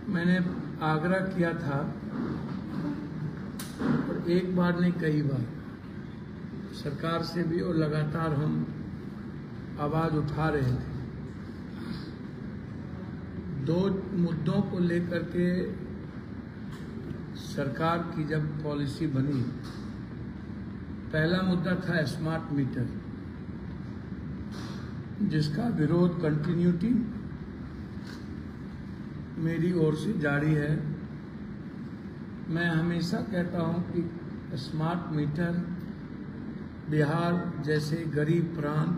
मैंने आग्रह किया था और एक बार नहीं कई बार सरकार से भी, और लगातार हम आवाज उठा रहे थे। दो मुद्दों को लेकर के सरकार की जब पॉलिसी बनी, पहला मुद्दा था स्मार्ट मीटर, जिसका विरोध कंटिन्यूटी मेरी ओर से जारी है। मैं हमेशा कहता हूं कि स्मार्ट मीटर बिहार जैसे गरीब प्रांत,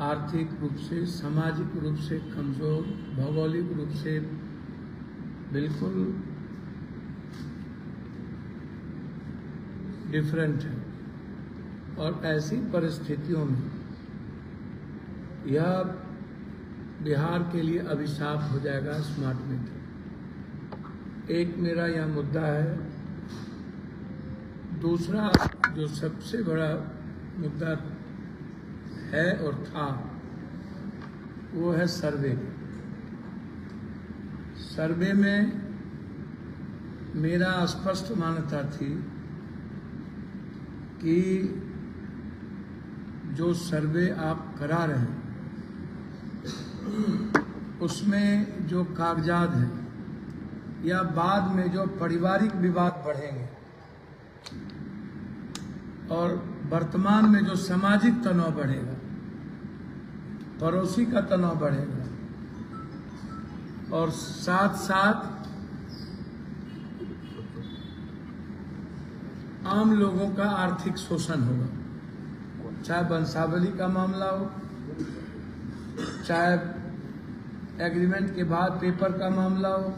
आर्थिक रूप से, सामाजिक रूप से कमजोर, भौगोलिक रूप से बिल्कुल डिफरेंट है, और ऐसी परिस्थितियों में यह बिहार के लिए अभिशाप हो जाएगा स्मार्ट मीटर। एक मेरा यह मुद्दा है। दूसरा जो सबसे बड़ा मुद्दा है और था, वो है सर्वे। सर्वे में मेरा स्पष्ट मान्यता थी कि जो सर्वे आप करा रहे हैं उसमें जो कागजात हैं या बाद में जो पारिवारिक विवाद बढ़ेंगे और वर्तमान में जो सामाजिक तनाव बढ़ेगा, पड़ोसी का तनाव बढ़ेगा, और साथ साथ आम लोगों का आर्थिक शोषण होगा, चाहे वंशावली का मामला हो, चाहे एग्रीमेंट के बाद पेपर का मामला हो,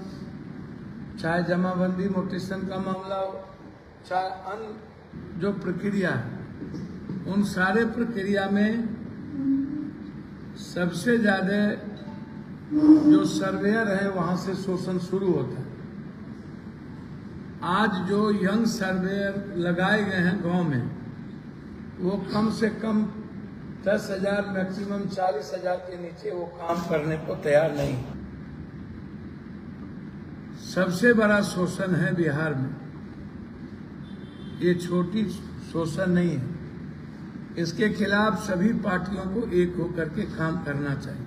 चाहे जमाबंदी मोटेशन का मामला हो, चाहे अन्य जो प्रक्रिया है, उन सारे प्रक्रिया में सबसे ज्यादा जो सर्वेयर है वहां से शोषण शुरू होता है। आज जो यंग सर्वेयर लगाए गए हैं गांव में, वो कम से कम 10,000 मैक्सिमम 40,000 के नीचे वो काम करने को तैयार नहीं। सबसे बड़ा शोषण है बिहार में, ये छोटी शोषण नहीं है। इसके खिलाफ सभी पार्टियों को एक होकर के काम करना चाहिए।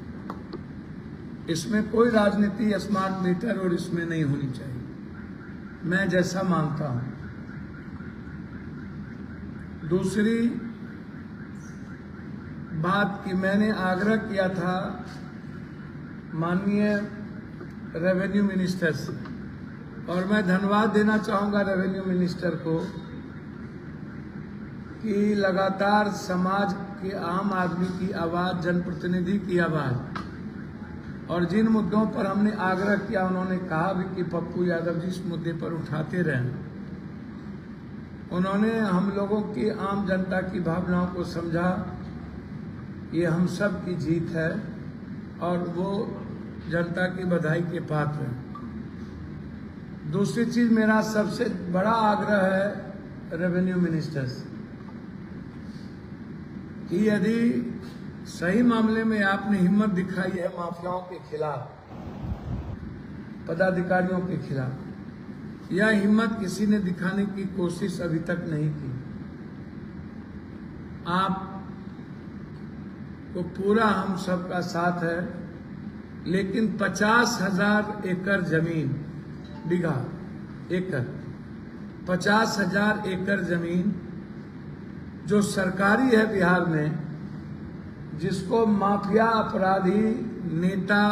इसमें कोई राजनीति स्मार्ट मीटर और इसमें नहीं होनी चाहिए, मैं जैसा मानता हूं। दूसरी बात कि मैंने आग्रह किया था माननीय रेवेन्यू मिनिस्टर से, और मैं धन्यवाद देना चाहूंगा रेवेन्यू मिनिस्टर को कि लगातार समाज के आम आदमी की आवाज, जनप्रतिनिधि की आवाज, और जिन मुद्दों पर हमने आग्रह किया, उन्होंने कहा भी कि पप्पू यादव जी इस मुद्दे पर उठाते रहें। उन्होंने हम लोगों की, आम जनता की भावनाओं को समझा। ये हम सब की जीत है और वो जनता की बधाई के पात्र हैं। दूसरी चीज, मेरा सबसे बड़ा आग्रह है रेवेन्यू मिनिस्टर से कि यदि सही मामले में आपने हिम्मत दिखाई है माफियाओं के खिलाफ, पदाधिकारियों के खिलाफ, यह हिम्मत किसी ने दिखाने की कोशिश अभी तक नहीं की। आप को पूरा हम सबका साथ है, लेकिन 50,000 एकड़ जमीन, बीघा एकड़, 50,000 एकड़ जमीन जो सरकारी है बिहार में, जिसको माफिया, अपराधी, नेता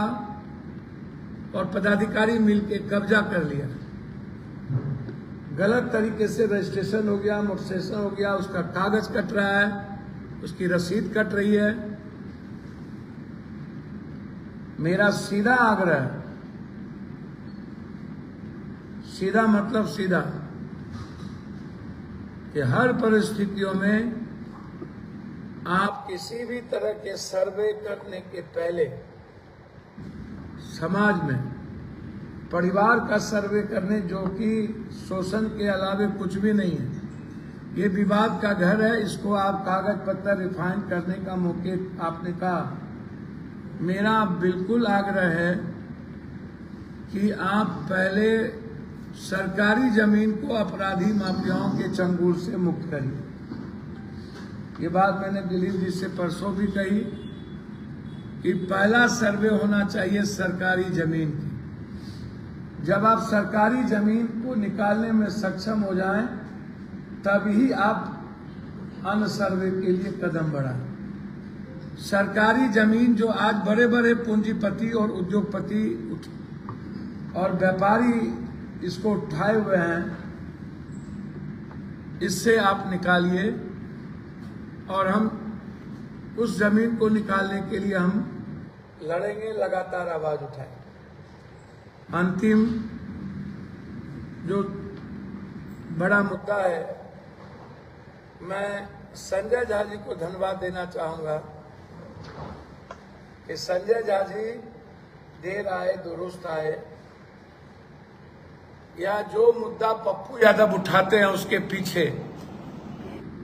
और पदाधिकारी मिलके कब्जा कर लिया, गलत तरीके से रजिस्ट्रेशन हो गया, मोटेशन हो गया, उसका कागज कट रहा है, उसकी रसीद कट रही है। मेरा सीधा आग्रह, सीधा मतलब सीधा, कि हर परिस्थितियों में आप किसी भी तरह के सर्वे करने के पहले समाज में परिवार का सर्वे करने, जो कि शोषण के अलावे कुछ भी नहीं है, ये विवाद का घर है, इसको आप कागज पत्तर रिफाइन करने का मौके आपने कहा। मेरा बिल्कुल आग्रह है कि आप पहले सरकारी जमीन को अपराधी माफियाओं के चंगुल से मुक्त करिए। ये बात मैंने दिलीप जी से परसों भी कही कि पहला सर्वे होना चाहिए सरकारी जमीन की। जब आप सरकारी जमीन को निकालने में सक्षम हो जाएं, तभी आप अन्य सर्वे के लिए कदम बढ़ाएं। सरकारी जमीन जो आज बड़े बड़े पूंजीपति और उद्योगपति और व्यापारी इसको उठाए हुए हैं, इससे आप निकालिए और हम उस जमीन को निकालने के लिए हम लड़ेंगे, लगातार आवाज उठाएंगे। अंतिम जो बड़ा मुद्दा है, मैं संजय झा जी को धन्यवाद देना चाहूंगा कि संजय झा जी देर आए दुरुस्त आए, या जो मुद्दा पप्पू यादव उठाते हैं उसके पीछे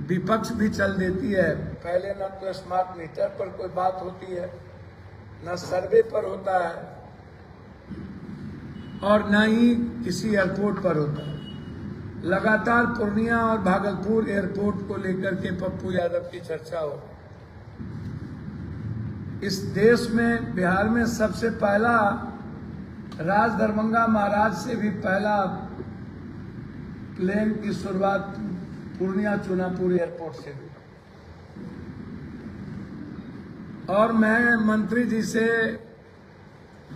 विपक्ष भी चल देती है। पहले न तो स्मार्ट मीटर पर कोई बात होती है, न सर्वे पर होता है, और न ही किसी एयरपोर्ट पर होता है। लगातार पूर्णिया और भागलपुर एयरपोर्ट को लेकर के पप्पू यादव की चर्चा हो। इस देश में, बिहार में सबसे पहला राज दरभंगा महाराज से भी पहला प्लेन की शुरुआत पूर्णिया चुनापुर एयरपोर्ट से हुई। और मैं मंत्री जी से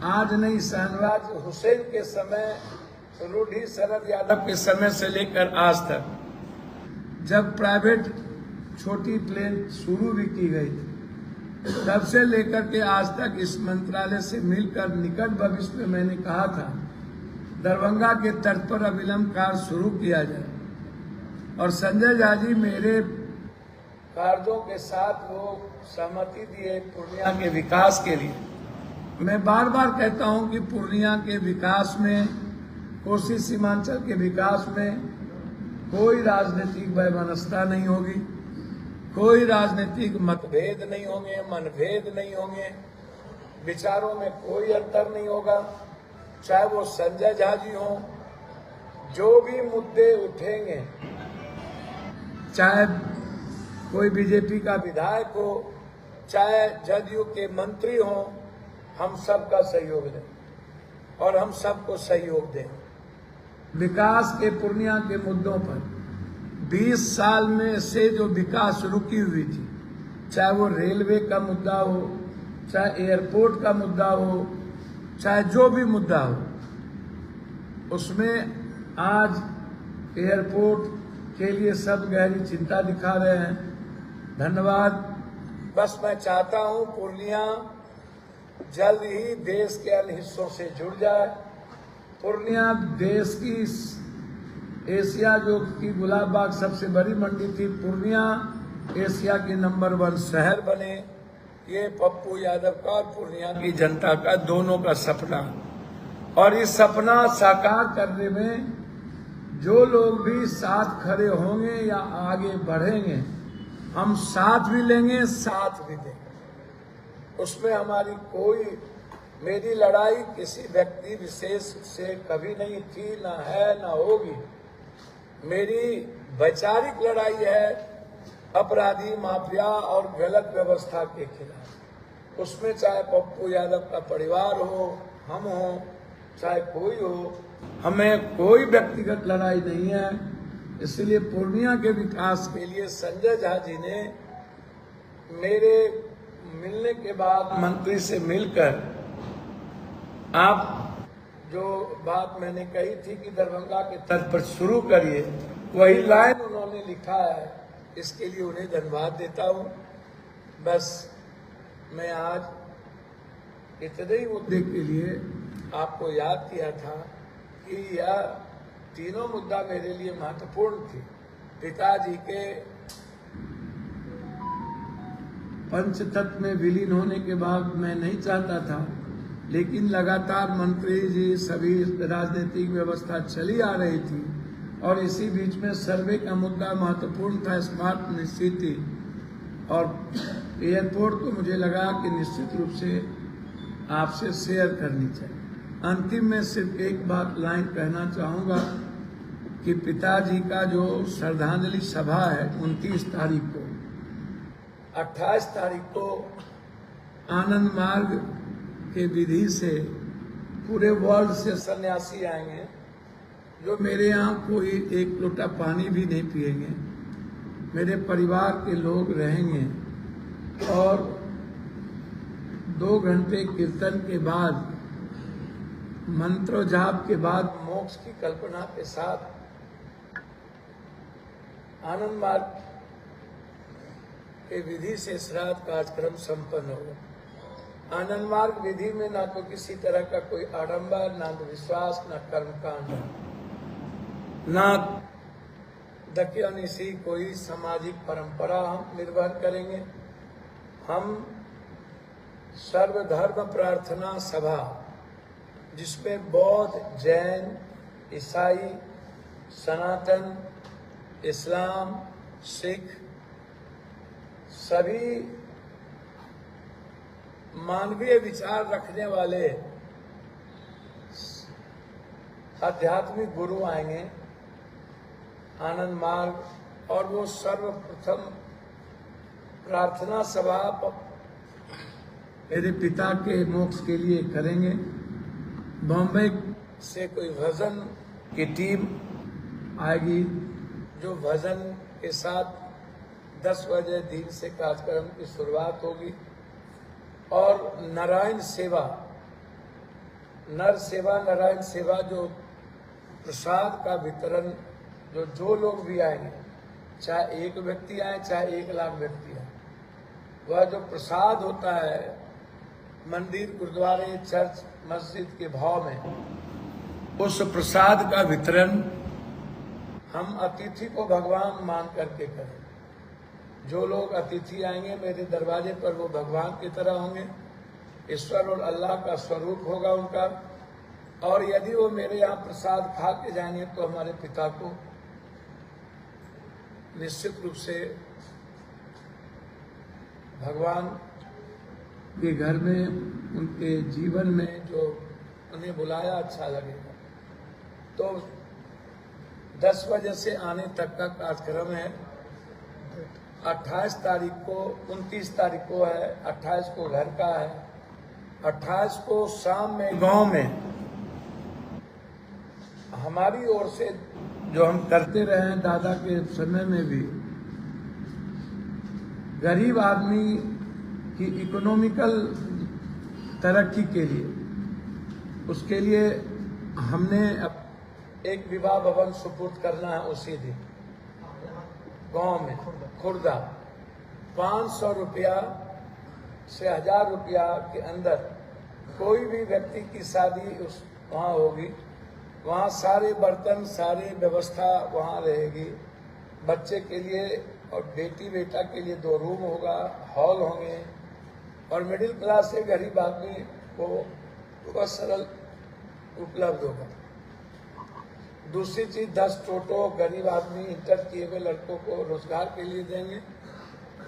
आज नहीं, शहनवाज हुसैन के समय, रूढ़ी शरद यादव के समय से लेकर आज तक, जब प्राइवेट छोटी प्लेन शुरू भी की गई थी, तब से लेकर के आज तक इस मंत्रालय से मिलकर निकट भविष्य में मैंने कहा था दरभंगा के तट पर अविलंब कार्य शुरू किया जाए। और संजय झा जी मेरे कार्यों के साथ वो सहमति दिए पूर्णिया के विकास के लिए। मैं बार बार कहता हूं कि पूर्णिया के विकास में, कोसी सीमांचल के विकास में कोई राजनीतिक वैमनस्यता नहीं होगी, कोई राजनीतिक मतभेद नहीं होंगे, मनभेद नहीं होंगे, विचारों में कोई अंतर नहीं होगा। चाहे वो संजय झा जी हों, जो भी मुद्दे उठेंगे, चाहे कोई बीजेपी का विधायक हो, चाहे जदयू के मंत्री हों, हम सबका सहयोग दें और हम सबको सहयोग दें। विकास के, पूर्णिया के मुद्दों पर 20 साल में से जो विकास रुकी हुई थी, चाहे वो रेलवे का मुद्दा हो, चाहे एयरपोर्ट का मुद्दा हो, चाहे जो भी मुद्दा हो, उसमें आज एयरपोर्ट के लिए सब गहरी चिंता दिखा रहे हैं। धन्यवाद। बस मैं चाहता हूं पूर्णिया जल्द ही देश के अन्य हिस्सों से जुड़ जाए। पूर्णिया देश की, एशिया जो की गुलाबबाग सबसे बड़ी मंडी थी, पूर्णिया एशिया की नंबर 1 शहर बने। ये पप्पू यादव का और पूर्णिया की जनता का, दोनों का सपना। और इस सपना साकार करने में जो लोग भी साथ खड़े होंगे या आगे बढ़ेंगे, हम साथ भी लेंगे, साथ भी देंगे। उसमें हमारी कोई, मेरी लड़ाई किसी व्यक्ति विशेष से कभी नहीं थी, ना है, ना होगी। मेरी वैचारिक लड़ाई है अपराधी माफिया और गलत व्यवस्था के खिलाफ। उसमें चाहे पप्पू यादव का परिवार हो, हम हो, चाहे कोई हो, हमें कोई व्यक्तिगत लड़ाई नहीं है। इसलिए पूर्णिया के विकास के लिए संजय झा जी ने मेरे मिलने के बाद मंत्री से मिलकर, आप जो बात मैंने कही थी कि दरभंगा के तट पर शुरू करिए, वही लाइन उन्होंने लिखा है। इसके लिए उन्हें धन्यवाद देता हूं। बस मैं आज इतने ही मुद्दे के लिए आपको याद किया था कि यह तीनों मुद्दा मेरे लिए महत्वपूर्ण थी। पिताजी के पंचतत्व में विलीन होने के बाद मैं नहीं चाहता था, लेकिन लगातार मंत्री जी, सभी राजनीतिक व्यवस्था चली आ रही थी और इसी बीच में सर्वे का मुद्दा महत्वपूर्ण था, स्मार्ट निश्चित थी, और एयरपोर्ट को मुझे लगा कि निश्चित रूप से आपसे शेयर करनी चाहिए। अंतिम में सिर्फ एक बात लाइन कहना चाहूँगा कि पिताजी का जो श्रद्धांजलि सभा है 29 तारीख को, 28 तारीख को आनंद मार्ग के विधि से पूरे वर्ल्ड से सन्यासी आएंगे, जो मेरे यहाँ कोई एक लोटा पानी भी नहीं पिएंगे, मेरे परिवार के लोग रहेंगे, और 2 घंटे कीर्तन के बाद, मंत्र जाप के बाद, मोक्ष की कल्पना के साथ आनंद मार्ग के विधि से श्राद्ध कार्यक्रम संपन्न होगा। आनंद मार्ग विधि में ना तो किसी तरह का कोई आडंबर, ना विश्वास, ना कर्मकांड, ना दकियानिसी कोई सामाजिक परंपरा हम निर्वहन करेंगे। हम सर्वधर्म प्रार्थना सभा, जिसमें बौद्ध, जैन, ईसाई, सनातन, इस्लाम, सिख, सभी मानवीय विचार रखने वाले आध्यात्मिक गुरु आएंगे आनंद मार्ग, और वो सर्वप्रथम प्रार्थना सभा मेरे पिता के मोक्ष के लिए करेंगे। बॉम्बे से कोई भजन की टीम आएगी, जो भजन के साथ 10 बजे दिन से कार्यक्रम की शुरुआत होगी, और नारायण सेवा, नर सेवा, नारायण सेवा, जो प्रसाद का वितरण, जो लोग भी आएंगे, चाहे 1 व्यक्ति आए, चाहे 1 लाख व्यक्ति आए, वह जो प्रसाद होता है मंदिर, गुरुद्वारे, चर्च, मस्जिद के भाव में, उस प्रसाद का वितरण हम अतिथि को भगवान मान करके करें। जो लोग अतिथि आएंगे मेरे दरवाजे पर, वो भगवान की तरह होंगे, ईश्वर और अल्लाह का स्वरूप होगा उनका, और यदि वो मेरे यहाँ प्रसाद खा के जाएंगे तो हमारे पिता को निश्चित रूप से भगवान के घर में, उनके जीवन में जो उन्हें बुलाया अच्छा लगेगा। तो 10 बजे से आने तक का कार्यक्रम है। 28 तारीख को, 29 तारीख को है, 28 को घर का है, 28 को शाम में गांव में हमारी ओर से जो हम करते रहे हैं दादा के समय में भी, गरीब आदमी की इकोनॉमिकल तरक्की के लिए, उसके लिए हमने एक विवाह भवन सुपुर्द करना है उसी दिन गांव में, खुर्दा। 500 रुपया से 1000 रुपया के अंदर कोई भी व्यक्ति की शादी उस वहाँ होगी, वहाँ सारे बर्तन, सारी व्यवस्था वहाँ रहेगी। बच्चे के लिए और बेटी बेटा के लिए 2 रूम होगा, हॉल होंगे, और मिडिल क्लास से गरीब आदमी को वह सरल उपलब्ध होगा। दूसरी चीज 10 टोटो गरीब आदमी इंटर किए हुए लड़कों को रोजगार के लिए देंगे।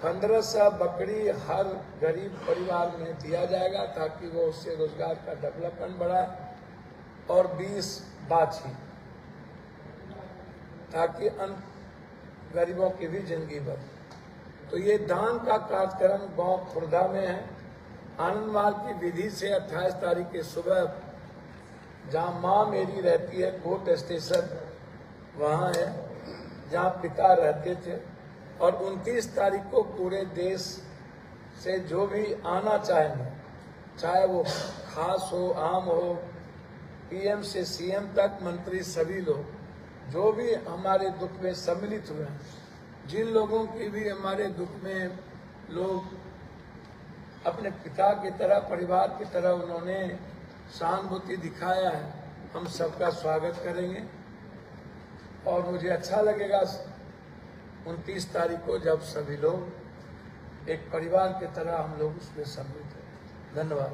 1500 बकरी हर गरीब परिवार में दिया जाएगा ताकि वो उससे रोजगार का डेवलपमेंट बढ़ाए, और 20 बाछी, ताकि गरीबों की भी जिंदगी बढ़े। तो ये दान का कार्यक्रम गांव खुर्दा में है। आनंद मार्ग की विधि से 28 तारीख की सुबह जहाँ माँ मेरी रहती है, कोट स्टेशन वहाँ है जहाँ पिता रहते थे, और 29 तारीख को पूरे देश से जो भी आना चाहेंगे, चाहे वो खास हो, आम हो, पीएम से सीएम तक, मंत्री, सभी लोग जो भी हमारे दुख में सम्मिलित हुए हैं, जिन लोगों की भी हमारे दुख में लोग अपने पिता की तरह, परिवार की तरह उन्होंने सहानुभूति दिखाया है, हम सबका स्वागत करेंगे। और मुझे अच्छा लगेगा 29 तारीख को जब सभी लोग एक परिवार की तरह हम लोग उसमें सम्मिलित हैं। धन्यवाद।